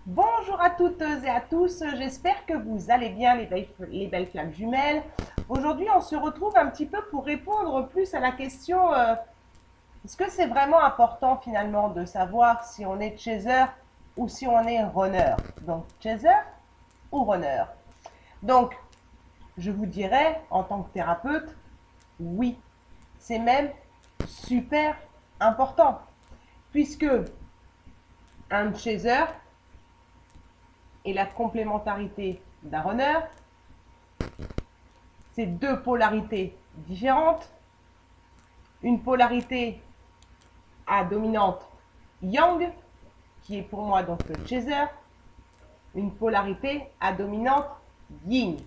Bonjour à toutes et à tous, j'espère que vous allez bien les belles flammes jumelles. Aujourd'hui, on se retrouve un petit peu pour répondre plus à la question est-ce que c'est vraiment important finalement de savoir si on est chaser ou si on est runner? Donc, chaser ou runner? Donc, je vous dirais en tant que thérapeute, oui, c'est même super important puisque un chaser et la complémentarité d'un runner, c'est deux polarités différentes. Une polarité à dominante yang, qui est pour moi donc le chaser, une polarité à dominante yin.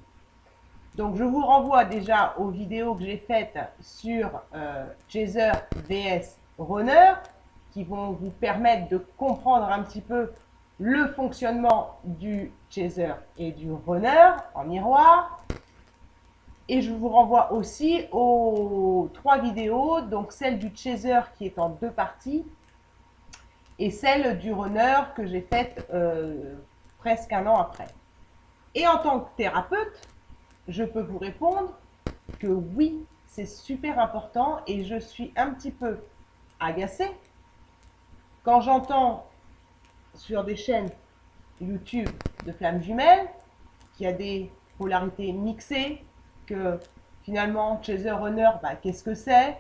Donc je vous renvoie déjà aux vidéos que j'ai faites sur chaser vs runner, qui vont vous permettre de comprendre un petit peu le fonctionnement du chaser et du runner en miroir. Et je vous renvoie aussi aux 3 vidéos, donc celle du chaser qui est en 2 parties et celle du runner que j'ai faite presque un an après. Et en tant que thérapeute, je peux vous répondre que oui, c'est super important et je suis un petit peu agacée quand j'entends sur des chaînes YouTube de flammes jumelles qu'il y a des polarités mixées, que finalement chaser runner, qu'est-ce que c'est?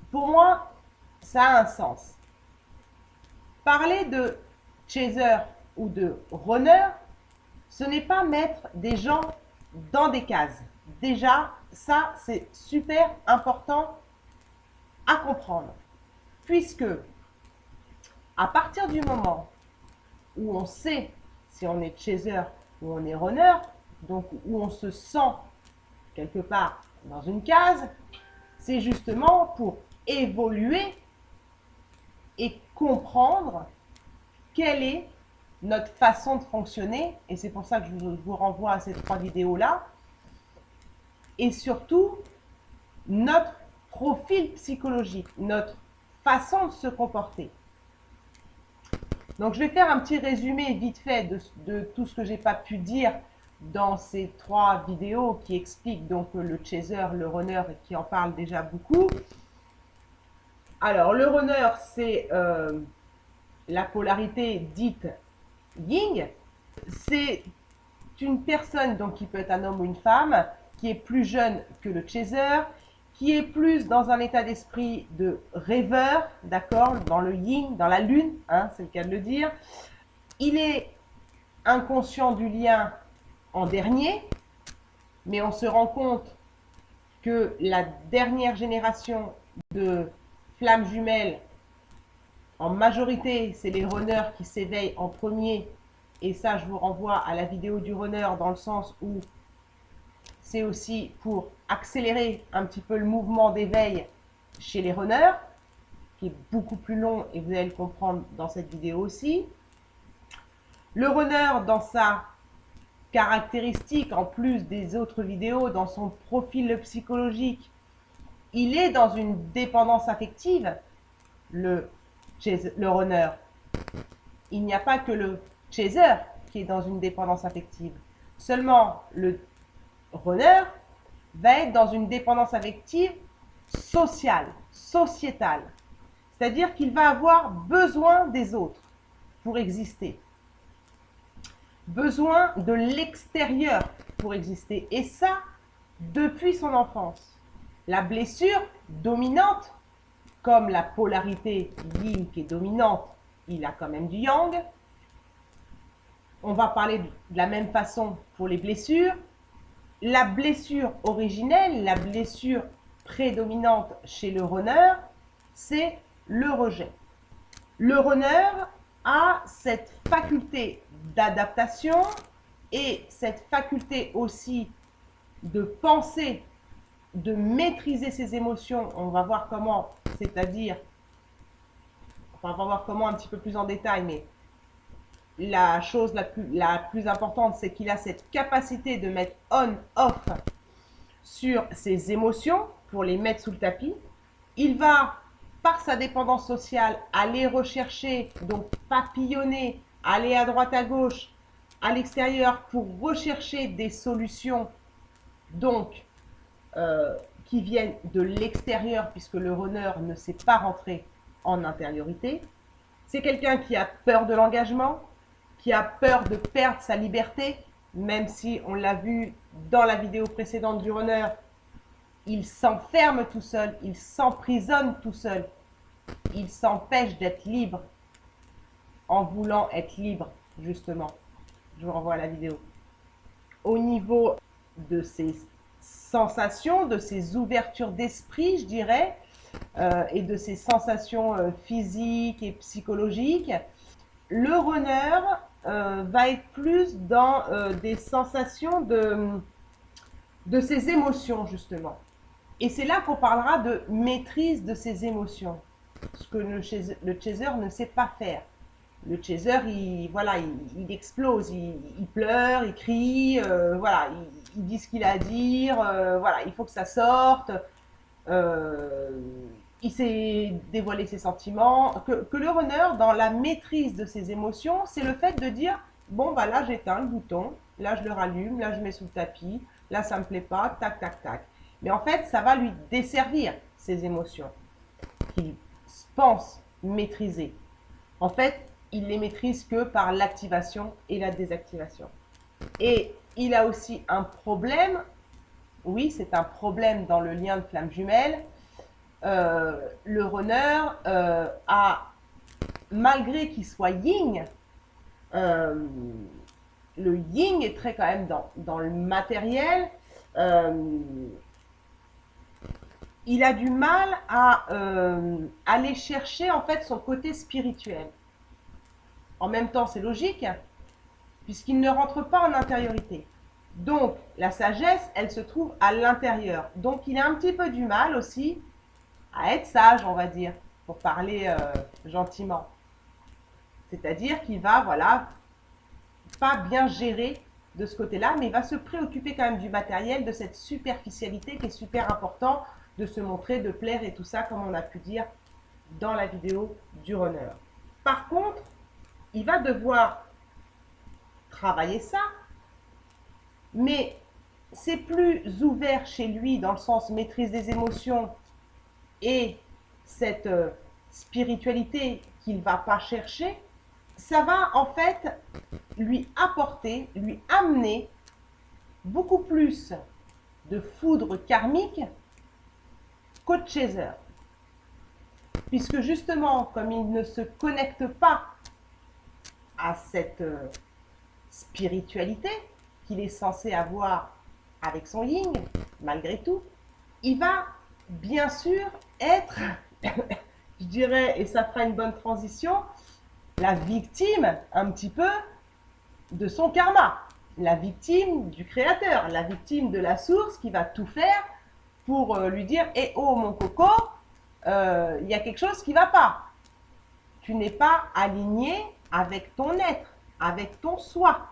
Pour moi, ça a un sens. Parler de chaser ou de runner, ce n'est pas mettre des gens dans des cases. Déjà, ça, c'est super important à comprendre. Puisque, à partir du moment où on sait si on est chaser ou on est runner, donc où on se sent quelque part dans une case, c'est justement pour évoluer et comprendre quelle est notre façon de fonctionner. Et c'est pour ça que je vous renvoie à ces 3 vidéos-là. Et surtout, notre profil psychologique, notre façon de se comporter. Donc, je vais faire un petit résumé vite fait de tout ce que j'ai pas pu dire dans ces 3 vidéos qui expliquent donc le chaser, le runner et qui en parlent déjà beaucoup. Alors, le runner, c'est la polarité dite yin. C'est une personne donc qui peut être un homme ou une femme qui est plus jeune que le chaser, qui est plus dans un état d'esprit de rêveur, d'accord, dans le yin, dans la lune, hein, c'est le cas de le dire. Il est inconscient du lien en dernier, mais on se rend compte que la dernière génération de flammes jumelles, en majorité, c'est les runners qui s'éveillent en premier. Et ça, je vous renvoie à la vidéo du runner dans le sens où c'est aussi pour accélérer un petit peu le mouvement d'éveil chez les runners, qui est beaucoup plus long et vous allez le comprendre dans cette vidéo aussi. Le runner, dans sa caractéristique, en plus des autres vidéos, dans son profil psychologique, il est dans une dépendance affective, le runner. Il n'y a pas que le chaser qui est dans une dépendance affective. Seulement, le runner va être dans une dépendance affective sociale, sociétale. C'est-à-dire qu'il va avoir besoin des autres pour exister. Besoin de l'extérieur pour exister. Et ça, depuis son enfance. La blessure dominante, comme la polarité yin qui est dominante, il a quand même du yang. On va parler de la même façon pour les blessures. La blessure originelle, la blessure prédominante chez le runner, c'est le rejet. Le runner a cette faculté d'adaptation et cette faculté aussi de penser, de maîtriser ses émotions. On va voir comment, c'est-à-dire, on va voir comment un petit peu plus en détail, mais la chose la plus importante, c'est qu'il a cette capacité de mettre on-off sur ses émotions pour les mettre sous le tapis. Il va par sa dépendance sociale, aller rechercher, donc papillonner, aller à droite à gauche, à l'extérieur pour rechercher des solutions, donc qui viennent de l'extérieur, puisque le runner ne sait pas rentrer en intériorité. C'est quelqu'un qui a peur de l'engagement, qui a peur de perdre sa liberté, même si on l'a vu dans la vidéo précédente du runner, il s'enferme tout seul, il s'emprisonne tout seul, il s'empêche d'être libre en voulant être libre, justement. Je vous renvoie à la vidéo. Au niveau de ses sensations, de ses ouvertures d'esprit, je dirais, et de ses sensations physiques et psychologiques, le runner va être plus dans des sensations de ses émotions, justement. Et c'est là qu'on parlera de maîtrise de ses émotions, ce que le chaser ne sait pas faire. Le chaser, il explose, il pleure, il crie, voilà, il dit ce qu'il a à dire, voilà, il faut que ça sorte. Il sait dévoiler ses sentiments. Que le runner, dans la maîtrise de ses émotions, c'est le fait de dire, bon, bah là, j'éteins le bouton, là, je le rallume, là, je mets sous le tapis, là, ça me plaît pas, tac, tac, tac. Mais en fait, ça va lui desservir ses émotions qu'il pense maîtriser. En fait, il les maîtrise que par l'activation et la désactivation. Et il a aussi un problème, oui, c'est un problème dans le lien de flamme jumelle. Le runner a, malgré qu'il soit yin, le yin est très quand même dans le matériel. Il a du mal à aller chercher en fait son côté spirituel. En même temps, c'est logique, puisqu'il ne rentre pas en intériorité. Donc, la sagesse, elle se trouve à l'intérieur. Donc, il a un petit peu du mal aussi à être sage, on va dire, pour parler gentiment. C'est-à-dire qu'il va, voilà, pas bien gérer de ce côté-là, mais il va se préoccuper quand même du matériel, de cette superficialité qui est super important, de se montrer, de plaire et tout ça, comme on a pu dire dans la vidéo du runner. Par contre, il va devoir travailler ça, mais c'est plus ouvert chez lui dans le sens maîtrise des émotions et cette spiritualité qu'il ne va pas chercher. Ça va en fait lui apporter, lui amener beaucoup plus de foudre karmique qu'au chaser. Puisque justement, comme il ne se connecte pas à cette spiritualité qu'il est censé avoir avec son yin, malgré tout, il va bien sûr être, je dirais, et ça fera une bonne transition, la victime un petit peu de son karma, la victime du créateur, la victime de la source qui va tout faire pour lui dire « Eh oh mon coco, il y a quelque chose qui ne va pas. Tu n'es pas aligné avec ton être, avec ton soi. »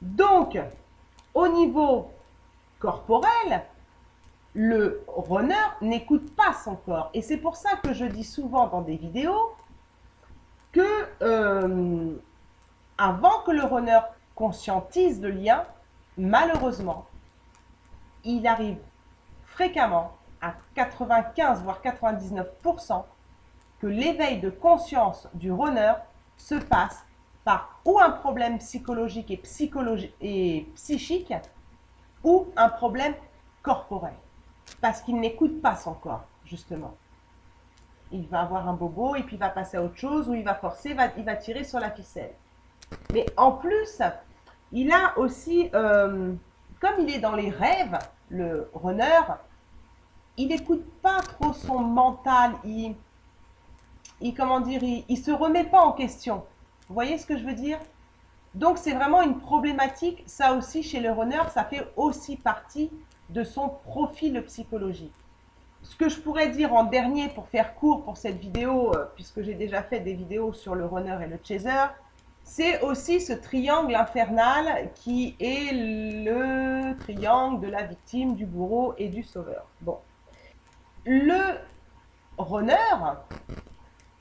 Donc, au niveau corporel, le runner n'écoute pas son corps. Et c'est pour ça que je dis souvent dans des vidéos que avant que le runner conscientise le lien, malheureusement, il arrive fréquemment à 95 voire 99% que l'éveil de conscience du runner se passe par ou un problème psychologique et psychique ou un problème corporel. Parce qu'il n'écoute pas son corps, justement. Il va avoir un bobo et puis il va passer à autre chose ou il va forcer, il va tirer sur la ficelle. Mais en plus, il a aussi, comme il est dans les rêves, le runner, il n'écoute pas trop son mental, comment dire, il se remet pas en question. Vous voyez ce que je veux dire? Donc c'est vraiment une problématique, ça aussi chez le runner, ça fait aussi partie de son profil psychologique. Ce que je pourrais dire en dernier pour faire court pour cette vidéo, puisque j'ai déjà fait des vidéos sur le runner et le chaser, c'est aussi ce triangle infernal qui est le triangle de la victime, du bourreau et du sauveur. Bon. Le runner,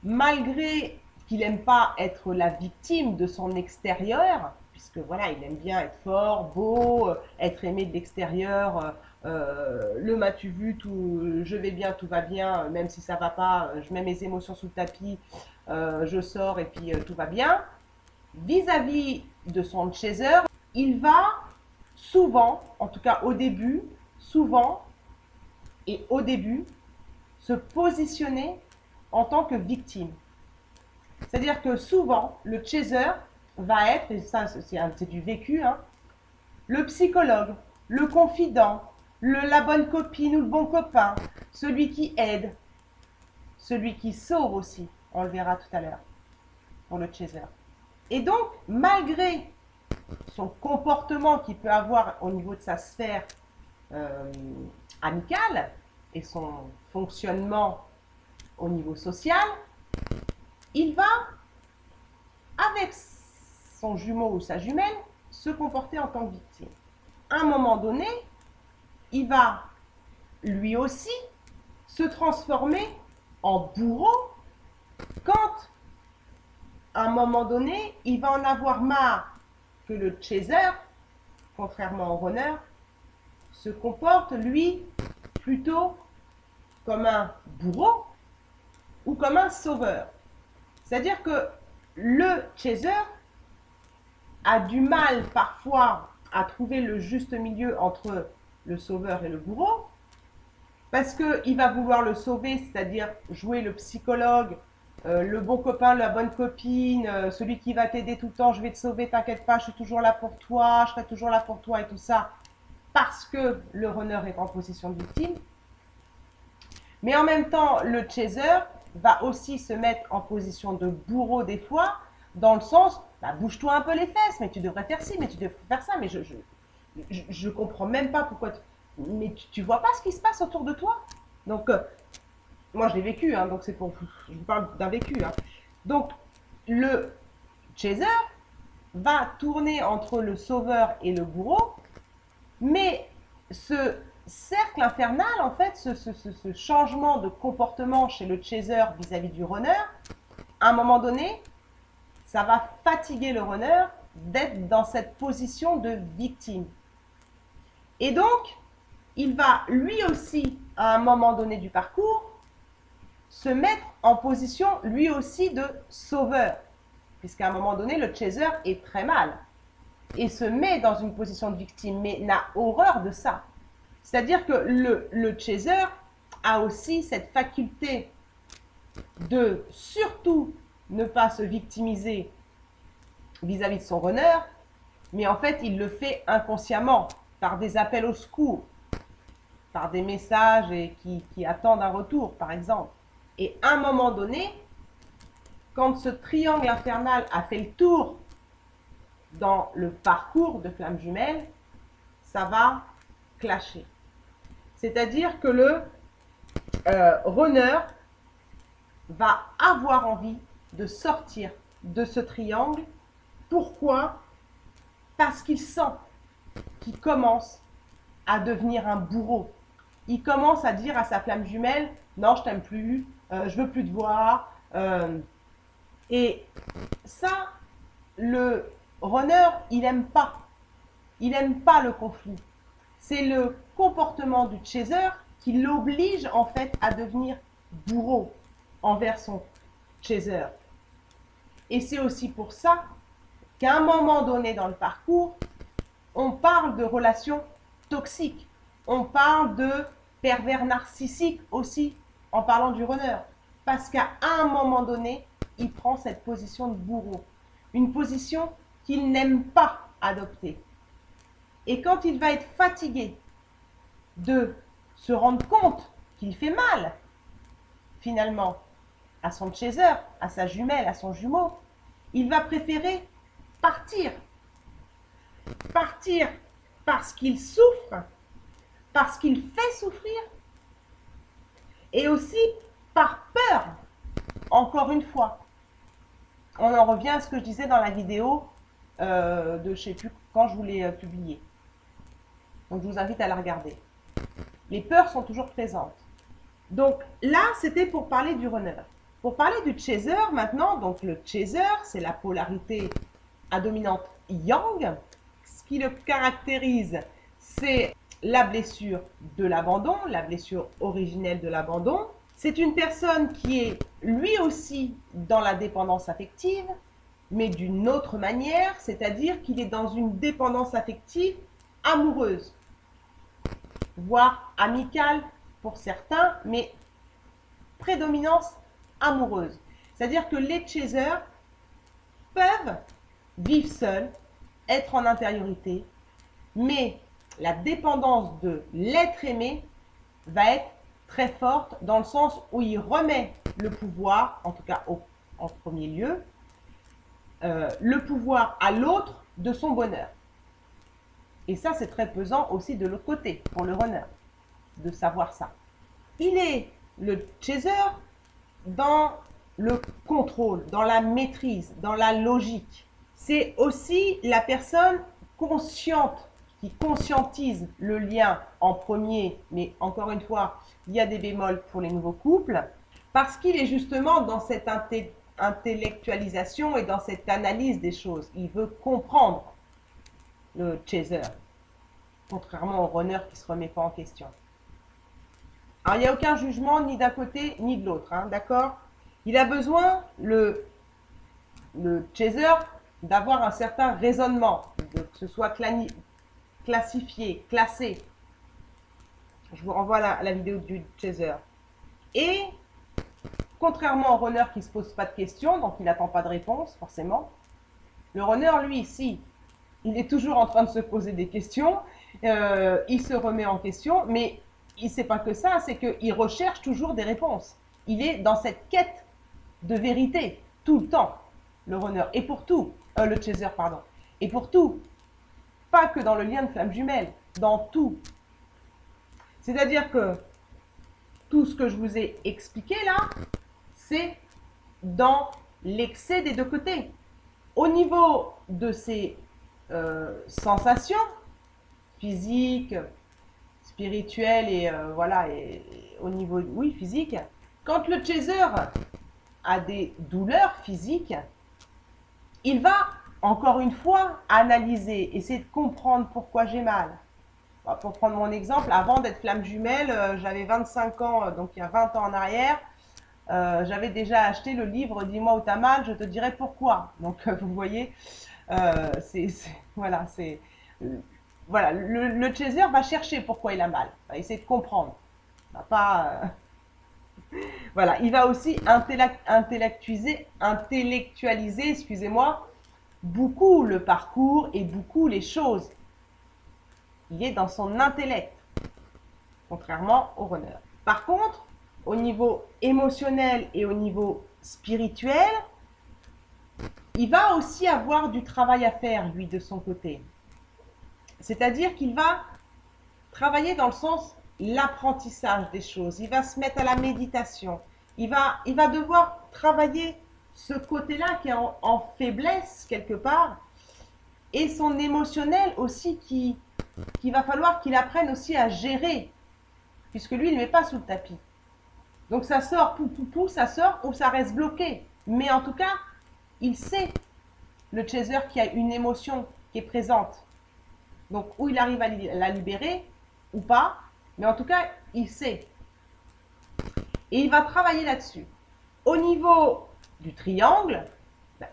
malgré qu'il n'aime pas être la victime de son extérieur, puisque voilà, il aime bien être fort, beau, être aimé de l'extérieur, le m'as-tu vu, tout, je vais bien, tout va bien, même si ça va pas, je mets mes émotions sous le tapis, je sors et puis tout va bien. Vis-à-vis de son chaser, il va souvent, en tout cas au début, souvent et au début, se positionner en tant que victime. C'est-à-dire que souvent, le chaser va être, et ça c'est du vécu, hein, le psychologue, le confident, la bonne copine ou le bon copain, celui qui aide, celui qui sauve aussi, on le verra tout à l'heure, pour le chaser. Et donc, malgré son comportement qu'il peut avoir au niveau de sa sphère amicale et son fonctionnement au niveau social, il va, avec son jumeau ou sa jumelle, se comporter en tant que victime. À un moment donné, il va lui aussi se transformer en bourreau quand, à un moment donné, il va en avoir marre que le chaser, contrairement au runner, se comporte, lui, plutôt comme un bourreau ou comme un sauveur. C'est-à-dire que le chaser a du mal parfois à trouver le juste milieu entre le sauveur et le bourreau, parce qu'il va vouloir le sauver, c'est-à-dire jouer le psychologue, le bon copain, la bonne copine, celui qui va t'aider tout le temps, je vais te sauver, t'inquiète pas, je suis toujours là pour toi, je serai toujours là pour toi et tout ça, parce que le runner est en position de victime. Mais en même temps, le chaser va aussi se mettre en position de bourreau des fois, dans le sens, bah, bouge-toi un peu les fesses, mais tu devrais faire ci, mais tu devrais faire ça, mais je comprends même pas pourquoi, mais tu vois pas ce qui se passe autour de toi. Donc, moi je l'ai vécu, hein, donc c'est pour, je vous parle d'un vécu. Hein. Donc, le chaser va tourner entre le sauveur et le bourreau, mais ce cercle infernal, en fait, ce changement de comportement chez le chaser vis-à-vis du runner, à un moment donné, ça va fatiguer le runner d'être dans cette position de victime. Et donc, il va lui aussi, à un moment donné du parcours, se mettre en position lui aussi de sauveur. Puisqu'à un moment donné, le chaser est très mal et se met dans une position de victime, mais n'a horreur de ça. C'est-à-dire que le chaser a aussi cette faculté de surtout ne pas se victimiser vis-à-vis de son runner, mais en fait, il le fait inconsciemment, par des appels au secours, par des messages qui attendent un retour, par exemple. Et à un moment donné, quand ce triangle infernal a fait le tour dans le parcours de flamme jumelle, ça va clasher. C'est-à-dire que le runner va avoir envie de sortir de ce triangle. Pourquoi? Parce qu'il sent qu'il commence à devenir un bourreau. Il commence à dire à sa flamme jumelle, non, je t'aime plus, je veux plus te voir. Et ça, le runner, il n'aime pas. Il n'aime pas le conflit. C'est le comportement du chaser qui l'oblige en fait à devenir bourreau envers son chaser. Et c'est aussi pour ça qu'à un moment donné dans le parcours, on parle de relations toxiques. On parle de pervers narcissiques aussi en parlant du runner. Parce qu'à un moment donné, il prend cette position de bourreau. Une position qu'il n'aime pas adopter. Et quand il va être fatigué de se rendre compte qu'il fait mal, finalement, à son chaser, à sa jumelle, à son jumeau, il va préférer partir. Partir parce qu'il souffre, parce qu'il fait souffrir, et aussi par peur, encore une fois. On en revient à ce que je disais dans la vidéo de je ne sais plus quand je voulais publier. Donc je vous invite à la regarder. Les peurs sont toujours présentes. Donc là, c'était pour parler du runner. Pour parler du chaser maintenant, donc le chaser, c'est la polarité à dominante yang. Ce qui le caractérise, c'est la blessure de l'abandon, la blessure originelle de l'abandon. C'est une personne qui est lui aussi dans la dépendance affective, mais d'une autre manière, c'est-à-dire qu'il est dans une dépendance affective amoureuse, voire amicale pour certains, mais prédominance amoureuse. C'est-à-dire que les chasers peuvent vivre seuls, être en intériorité, mais la dépendance de l'être aimé va être très forte dans le sens où il remet le pouvoir, en tout cas en premier lieu, le pouvoir à l'autre de son bonheur. Et ça, c'est très pesant aussi de l'autre côté, pour le runner, de savoir ça. Il est le chaser dans le contrôle, dans la maîtrise, dans la logique. C'est aussi la personne consciente qui conscientise le lien en premier, mais encore une fois, il y a des bémols pour les nouveaux couples, parce qu'il est justement dans cette intellectualisation et dans cette analyse des choses. Il veut comprendre le chaser, contrairement au runner qui ne se remet pas en question. Alors, il n'y a aucun jugement ni d'un côté ni de l'autre, hein, d'accord? Il a besoin, le chaser, d'avoir un certain raisonnement, que ce soit classifié, classé. Je vous renvoie à la vidéo du chaser. Et contrairement au runner qui ne se pose pas de questions, donc il n'attend pas de réponse forcément, le runner, lui, si, il est toujours en train de se poser des questions, il se remet en question, mais il ne sait pas que ça, c'est qu'il recherche toujours des réponses. Il est dans cette quête de vérité, tout le temps, le runner. Et pour tout, le chaser, pardon. Et pour tout, pas que dans le lien de flamme jumelle, dans tout. C'est-à-dire que tout ce que je vous ai expliqué là, c'est dans l'excès des deux côtés. Au niveau de ses sensations physiques, spirituelles et voilà, et au niveau, oui, physique, quand le chaser a des douleurs physiques, il va encore une fois analyser, essayer de comprendre pourquoi j'ai mal. Pour prendre mon exemple, avant d'être flamme jumelle, j'avais 25 ans, donc il y a 20 ans en arrière, j'avais déjà acheté le livre Dis-moi où t'as mal, je te dirai pourquoi. Donc vous voyez, voilà, voilà, le chaser va chercher pourquoi il a mal, va essayer de comprendre. Il va pas, voilà, il va aussi intellectualiser, excusez-moi, beaucoup le parcours et beaucoup les choses. Il est dans son intellect, contrairement au runner. Par contre, au niveau émotionnel et au niveau spirituel, il va aussi avoir du travail à faire, lui, de son côté. C'est-à-dire qu'il va travailler dans le sens l'apprentissage des choses. Il va se mettre à la méditation. Il va devoir travailler ce côté-là qui est en faiblesse quelque part. Et son émotionnel aussi qu'il va falloir qu'il apprenne aussi à gérer. Puisque lui, il ne met pas sous le tapis. Donc ça sort, ça sort ou ça reste bloqué. Mais en tout cas, il sait, le chaser, qu'il y a une émotion qui est présente. Donc, ou il arrive à la libérer, ou pas. Mais en tout cas, il sait. Et il va travailler là-dessus. Au niveau du triangle,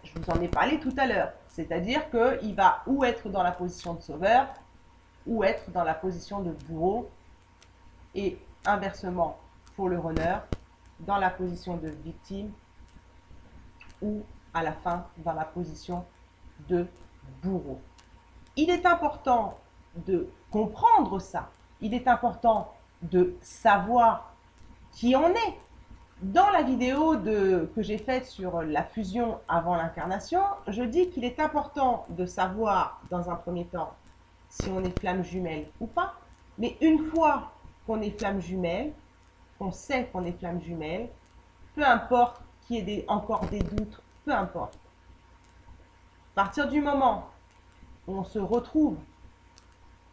je vous en ai parlé tout à l'heure. C'est-à-dire qu'il va ou être dans la position de sauveur, ou être dans la position de bourreau. Et inversement, pour le runner, dans la position de victime, ou à la fin, dans la position de bourreau. Il est important de comprendre ça. Il est important de savoir qui on est. Dans la vidéo que j'ai faite sur la fusion avant l'incarnation, je dis qu'il est important de savoir, dans un premier temps, si on est flamme jumelle ou pas. Mais une fois qu'on est flamme jumelle, qu'on sait qu'on est flamme jumelle, peu importe qu'il y ait encore des doutes, peu importe. À partir du moment où on se retrouve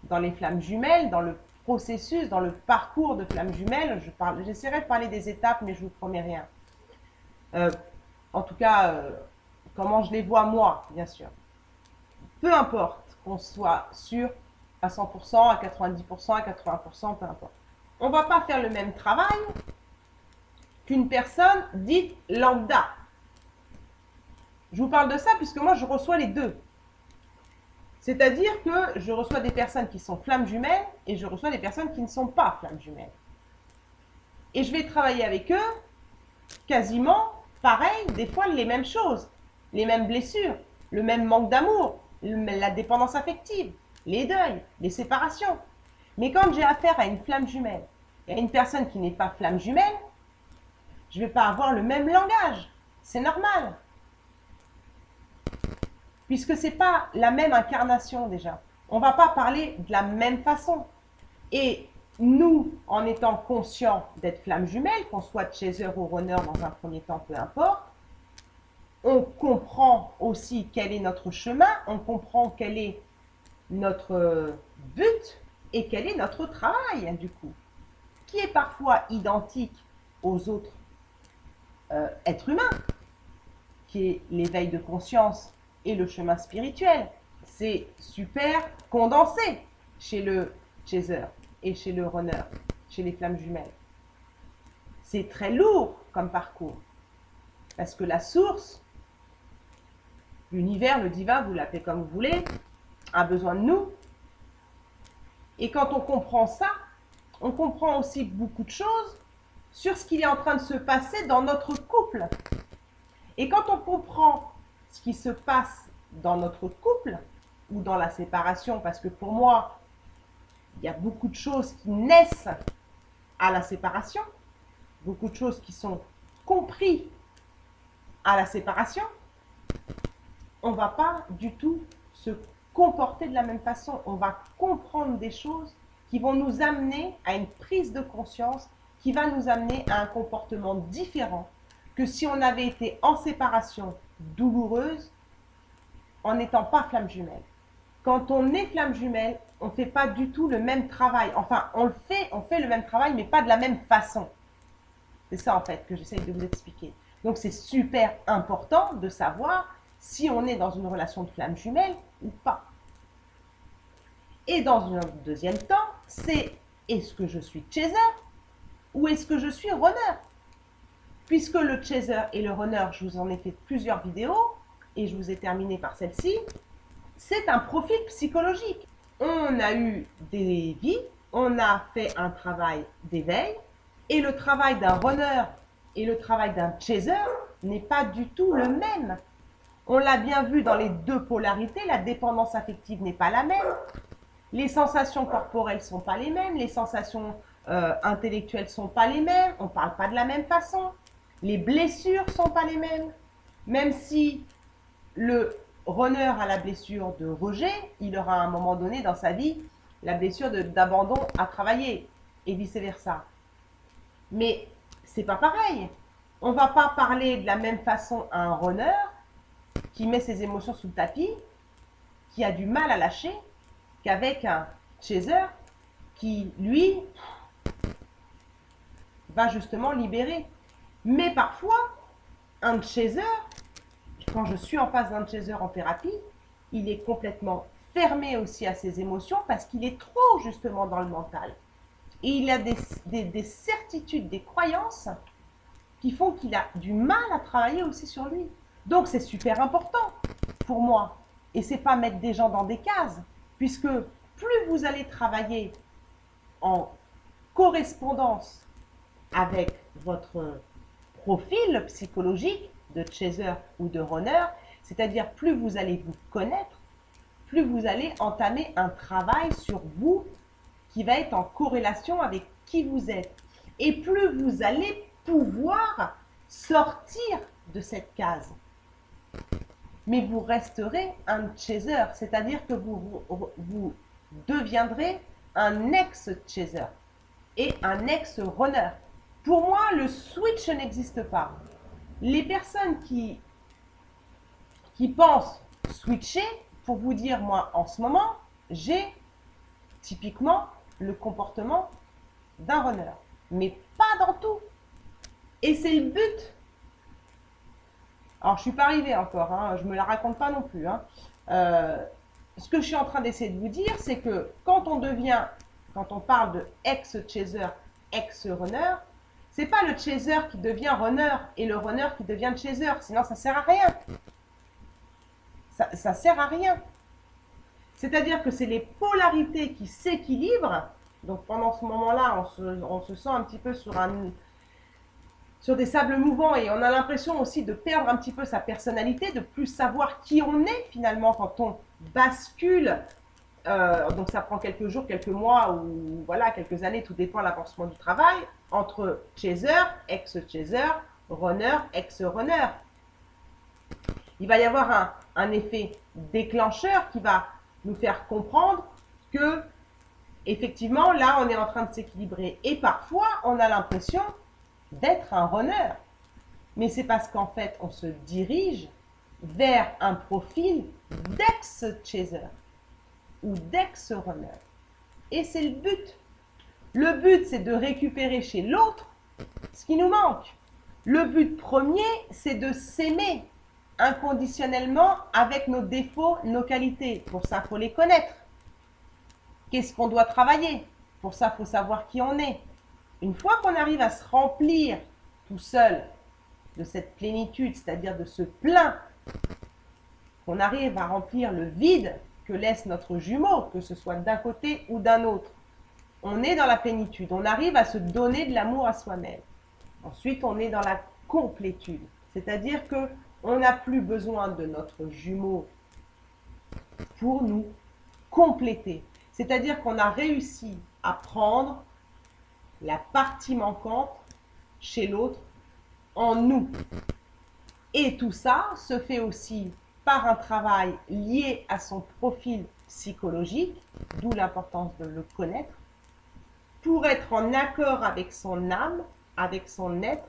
dans les flammes jumelles, dans le processus, dans le parcours de flamme jumelle. J'essaierai de parler des étapes, mais je vous promets rien. En tout cas, comment je les vois moi, bien sûr. Peu importe qu'on soit sûr à 100%, à 90%, à 80%, peu importe. On ne va pas faire le même travail qu'une personne dite lambda. Je vous parle de ça puisque moi, je reçois les deux. C'est-à-dire que je reçois des personnes qui sont flammes jumelles et je reçois des personnes qui ne sont pas flammes jumelles. Et je vais travailler avec eux quasiment pareil, des fois les mêmes choses, les mêmes blessures, le même manque d'amour, la dépendance affective, les deuils, les séparations. Mais quand j'ai affaire à une flamme jumelle et à une personne qui n'est pas flamme jumelle, je ne vais pas avoir le même langage. C'est normal. Puisque ce n'est pas la même incarnation déjà. On ne va pas parler de la même façon. Et nous, en étant conscients d'être flamme jumelle, qu'on soit chaser ou runner dans un premier temps, peu importe, on comprend aussi quel est notre chemin, on comprend quel est notre but et quel est notre travail, du coup, qui est parfois identique aux autres êtres humains, qui est l'éveil de conscience et le chemin spirituel. C'est super condensé chez le chaser et chez le runner, chez les flammes jumelles. C'est très lourd comme parcours, parce que la source, l'univers, le divin, vous l'appelez comme vous voulez, a besoin de nous. Et quand on comprend ça, on comprend aussi beaucoup de choses sur ce qui est en train de se passer dans notre couple. Et quand on comprend ce qui se passe dans notre couple ou dans la séparation, parce que pour moi, il y a beaucoup de choses qui naissent à la séparation, beaucoup de choses qui sont comprises à la séparation, on ne va pas du tout se comporter de la même façon. On va comprendre des choses qui vont nous amener à une prise de conscience, qui va nous amener à un comportement différent que si on avait été en séparation douloureuse en n'étant pas flamme jumelle. Quand on est flamme jumelle, on ne fait pas du tout le même travail. Enfin, on fait le même travail, mais pas de la même façon. C'est ça en fait que j'essaie de vous expliquer. Donc c'est super important de savoir si on est dans une relation de flamme jumelle ou pas. Et dans un deuxième temps, c'est est-ce que je suis chaser ou est-ce que je suis runner? Puisque le chaser et le runner, je vous en ai fait plusieurs vidéos et je vous ai terminé par celle-ci, c'est un profil psychologique. On a eu des vies, on a fait un travail d'éveil et le travail d'un runner et le travail d'un chaser n'est pas du tout le même. On l'a bien vu dans les deux polarités, la dépendance affective n'est pas la même, les sensations corporelles ne sont pas les mêmes, les sensations intellectuelles ne sont pas les mêmes, on ne parle pas de la même façon, les blessures ne sont pas les mêmes. Même si le runner a la blessure de rejet, il aura à un moment donné dans sa vie la blessure d'abandon à travailler et vice-versa. Mais c'est pas pareil. On ne va pas parler de la même façon à un runner qui met ses émotions sous le tapis, qui a du mal à lâcher, qu'avec un chaser qui, lui, va justement libérer. Mais parfois, un chaser, quand je suis en face d'un chaser en thérapie, il est complètement fermé aussi à ses émotions parce qu'il est trop justement dans le mental. Et il a des certitudes, des croyances qui font qu'il a du mal à travailler aussi sur lui. Donc c'est super important pour moi. Et c'est pas mettre des gens dans des cases, puisque plus vous allez travailler en correspondance avec votre profil psychologique de chaser ou de runner, c'est-à-dire plus vous allez vous connaître, plus vous allez entamer un travail sur vous qui va être en corrélation avec qui vous êtes. Et plus vous allez pouvoir sortir de cette case. Mais vous resterez un chaser, c'est-à-dire que vous deviendrez un ex-chaser et un ex-runner. Pour moi, le switch n'existe pas. Les personnes qui pensent switcher, pour vous dire, moi, en ce moment, j'ai typiquement le comportement d'un runner. Mais pas dans tout. Et c'est le but. Alors, je ne suis pas arrivée encore, hein, je ne me la raconte pas non plus. Hein. Ce que je suis en train d'essayer de vous dire, c'est que quand on parle de ex-chaser, ex-runner, c'est pas le chaser qui devient runner et le runner qui devient chaser, sinon ça sert à rien. Ça sert à rien. C'est-à-dire que c'est les polarités qui s'équilibrent. Donc pendant ce moment-là, on se sent un petit peu sur des sables mouvants et on a l'impression aussi de perdre un petit peu sa personnalité, de plus savoir qui on est finalement quand on bascule. Donc ça prend quelques jours, quelques mois ou voilà, quelques années, tout dépend de l'avancement du travail, entre chaser, ex-chaser, runner, ex-runner. Il va y avoir un effet déclencheur qui va nous faire comprendre que effectivement là on est en train de s'équilibrer et parfois on a l'impression d'être un runner. Mais c'est parce qu'en fait, on se dirige vers un profil d'ex-chaser ou d'ex-runner. Et c'est le but. Le but, c'est de récupérer chez l'autre ce qui nous manque. Le but premier, c'est de s'aimer inconditionnellement avec nos défauts, nos qualités. Pour ça, il faut les connaître. Qu'est-ce qu'on doit travailler? Pour ça, il faut savoir qui on est. Une fois qu'on arrive à se remplir tout seul de cette plénitude, c'est-à-dire de ce plein, qu'on arrive à remplir le vide que laisse notre jumeau, que ce soit d'un côté ou d'un autre, on est dans la plénitude, on arrive à se donner de l'amour à soi-même. Ensuite, on est dans la complétude, c'est-à-dire que on n'a plus besoin de notre jumeau pour nous compléter. C'est-à-dire qu'on a réussi à prendre la partie manquante chez l'autre en nous. Et tout ça se fait aussi par un travail lié à son profil psychologique, d'où l'importance de le connaître, pour être en accord avec son âme, avec son être,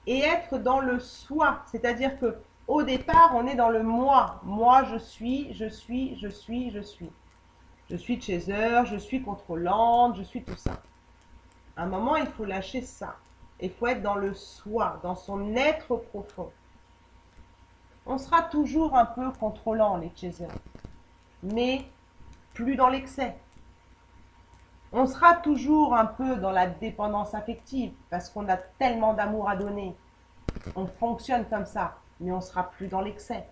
et être dans le soi. C'est-à-dire que au départ, on est dans le moi. Moi, je suis. Je suis chaser, je suis contrôlante, je suis tout ça. À un moment, il faut lâcher ça. Il faut être dans le soi, dans son être profond. On sera toujours un peu contrôlant, les chasers, mais plus dans l'excès. On sera toujours un peu dans la dépendance affective parce qu'on a tellement d'amour à donner. On fonctionne comme ça, mais on sera plus dans l'excès.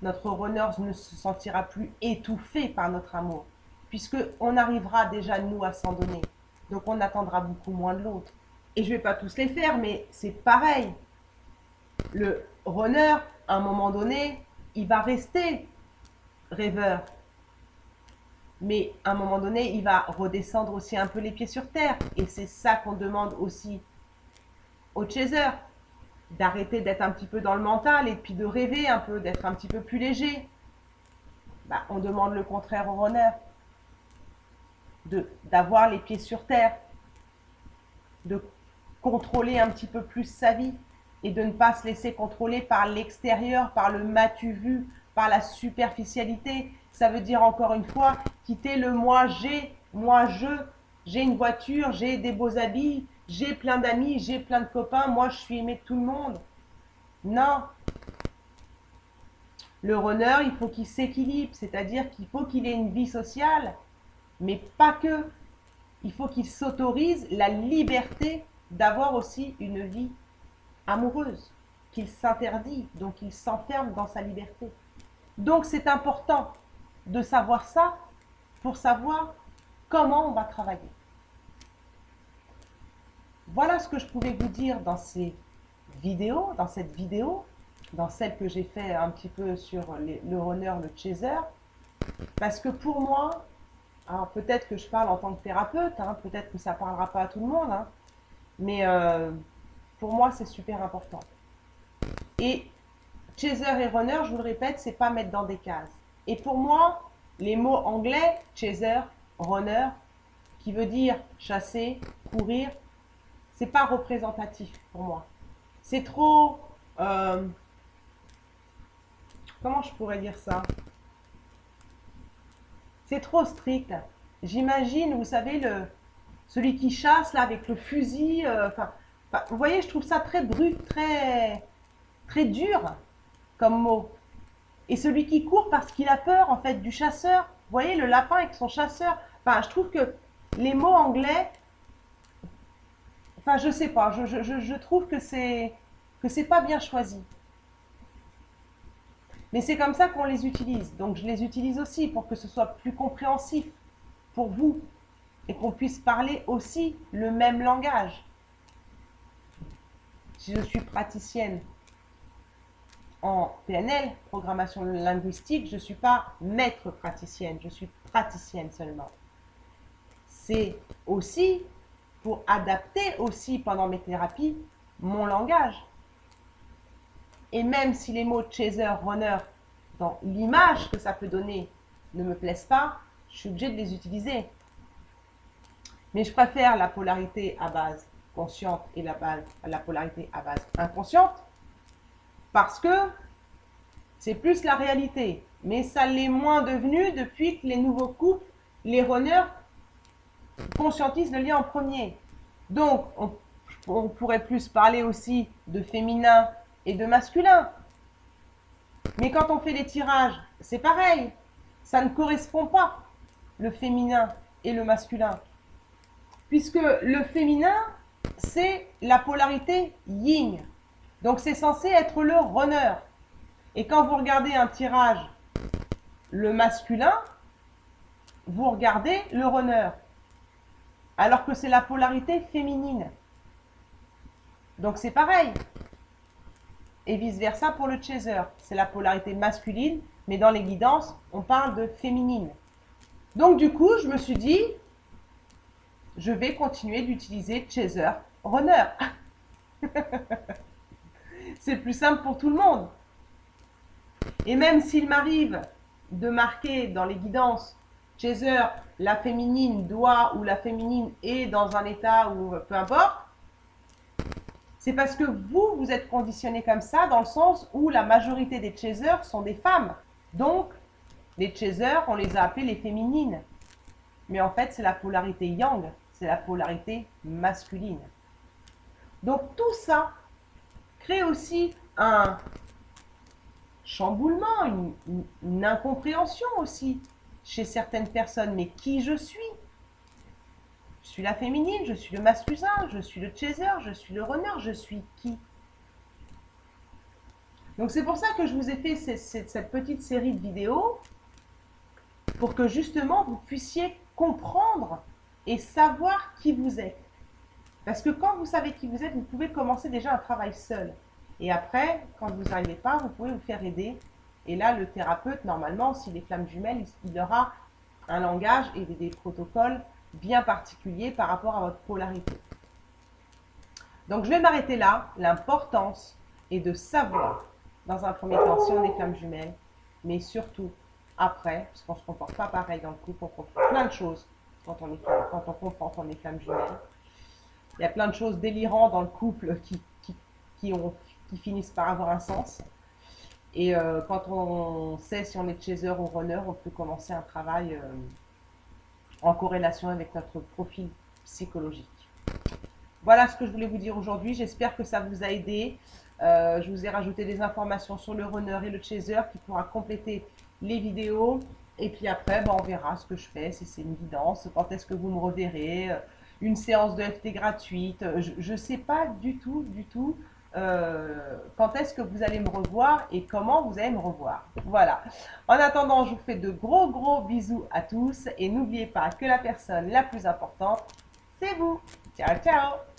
Notre runner ne se sentira plus étouffé par notre amour, puisqu'on arrivera déjà nous à s'en donner. Donc on attendra beaucoup moins de l'autre. Et je ne vais pas tous les faire, mais c'est pareil. Le runner, à un moment donné, il va rester rêveur. Mais à un moment donné, il va redescendre aussi un peu les pieds sur terre. Et c'est ça qu'on demande aussi aux chasers. D'arrêter d'être un petit peu dans le mental et puis de rêver un peu, d'être un petit peu plus léger. On demande le contraire au runner. D'avoir les pieds sur terre. De contrôler un petit peu plus sa vie. Et de ne pas se laisser contrôler par l'extérieur, par le m'as-tu vu, par la superficialité. Ça veut dire encore une fois quitter le moi j'ai une voiture, j'ai des beaux habits, j'ai plein d'amis, j'ai plein de copains, moi je suis aimé de tout le monde. Non. Le runner, il faut qu'il s'équilibre, c'est-à-dire qu'il faut qu'il ait une vie sociale, mais pas que. Il faut qu'il s'autorise la liberté d'avoir aussi une vie amoureuse, qu'il s'interdit, donc il s'enferme dans sa liberté. Donc c'est important de savoir ça pour savoir comment on va travailler. Voilà ce que je pouvais vous dire dans ces vidéos, dans cette vidéo, dans celle que j'ai fait un petit peu sur le runner, le chaser. Parce que pour moi, alors peut-être que je parle en tant que thérapeute, hein, peut-être que ça ne parlera pas à tout le monde, hein, mais pour moi c'est super important. Et chaser et runner, je vous le répète, c'est pas mettre dans des cases. Et pour moi, les mots anglais, chaser, runner, qui veut dire chasser, courir, c'est pas représentatif pour moi. C'est trop... comment je pourrais dire ça? C'est trop strict. j'imagine, vous savez, celui qui chasse là avec le fusil. Vous voyez, je trouve ça très brut, très dur comme mot. Et celui qui court parce qu'il a peur en fait du chasseur. Vous voyez, le lapin avec son chasseur. Enfin, je trouve que les mots anglais, enfin, je sais pas, je trouve que c'est pas bien choisi. Mais c'est comme ça qu'on les utilise. Donc je les utilise aussi pour que ce soit plus compréhensif pour vous et qu'on puisse parler aussi le même langage. Si je suis praticienne en PNL, programmation linguistique, je ne suis pas maître praticienne, je suis praticienne seulement. C'est aussi pour adapter aussi pendant mes thérapies mon langage. Et même si les mots chaser, runner, dans l'image que ça peut donner, ne me plaisent pas, je suis obligée de les utiliser. Mais je préfère la polarité à base consciente et la polarité à base inconsciente parce que c'est plus la réalité. Mais ça l'est moins devenu depuis que les nouveaux couples, les runners, conscientisent le lien en premier. Donc, on pourrait plus parler aussi de féminin et de masculin. Mais quand on fait les tirages, c'est pareil. Ça ne correspond pas, le féminin et le masculin. Puisque le féminin, c'est la polarité yin. Donc c'est censé être le runner. Et quand vous regardez un tirage, le masculin, vous regardez le runner. Alors que c'est la polarité féminine. Donc c'est pareil. Et vice-versa pour le chaser. C'est la polarité masculine, mais dans les guidances, on parle de féminine. Donc du coup, je me suis dit, je vais continuer d'utiliser chaser, runner. C'est plus simple pour tout le monde. Et même s'il m'arrive de marquer dans les guidances chaser, la féminine doit ou la féminine est dans un état ou peu importe, c'est parce que vous êtes conditionné comme ça dans le sens où la majorité des chasers sont des femmes. Donc, les chasers, on les a appelés les féminines. Mais en fait, c'est la polarité yang, c'est la polarité masculine. Donc tout ça crée aussi un chamboulement, une incompréhension aussi chez certaines personnes. Mais qui je suis? Je suis la féminine, je suis le masculin, je suis le chaser, je suis le runner, je suis qui? Donc c'est pour ça que je vous ai fait cette petite série de vidéos pour que justement vous puissiez comprendre et savoir qui vous êtes. Parce que quand vous savez qui vous êtes, vous pouvez commencer déjà un travail seul. Et après, quand vous n'arrivez pas, vous pouvez vous faire aider. Et là, le thérapeute, normalement, s'il est flamme jumelle, il aura un langage et des protocoles bien particuliers par rapport à votre polarité. Donc, je vais m'arrêter là. L'importance est de savoir, dans un premier temps, si on est flamme jumelle, mais surtout après, parce qu'on ne se comporte pas pareil dans le couple, on comprend plein de choses quand on comprend qu'on est flamme jumelle. Il y a plein de choses délirantes dans le couple qui finissent par avoir un sens. Et quand on sait si on est chaser ou runner, on peut commencer un travail en corrélation avec notre profil psychologique. Voilà ce que je voulais vous dire aujourd'hui. J'espère que ça vous a aidé. Je vous ai rajouté des informations sur le runner et le chaser qui pourra compléter les vidéos. Et puis après, on verra ce que je fais, si c'est une guidance, quand est-ce que vous me reverrez, une séance de FT gratuite. Je ne sais pas du tout quand est-ce que vous allez me revoir et comment vous allez me revoir. Voilà. En attendant, je vous fais de gros bisous à tous et n'oubliez pas que la personne la plus importante, c'est vous. Ciao, ciao!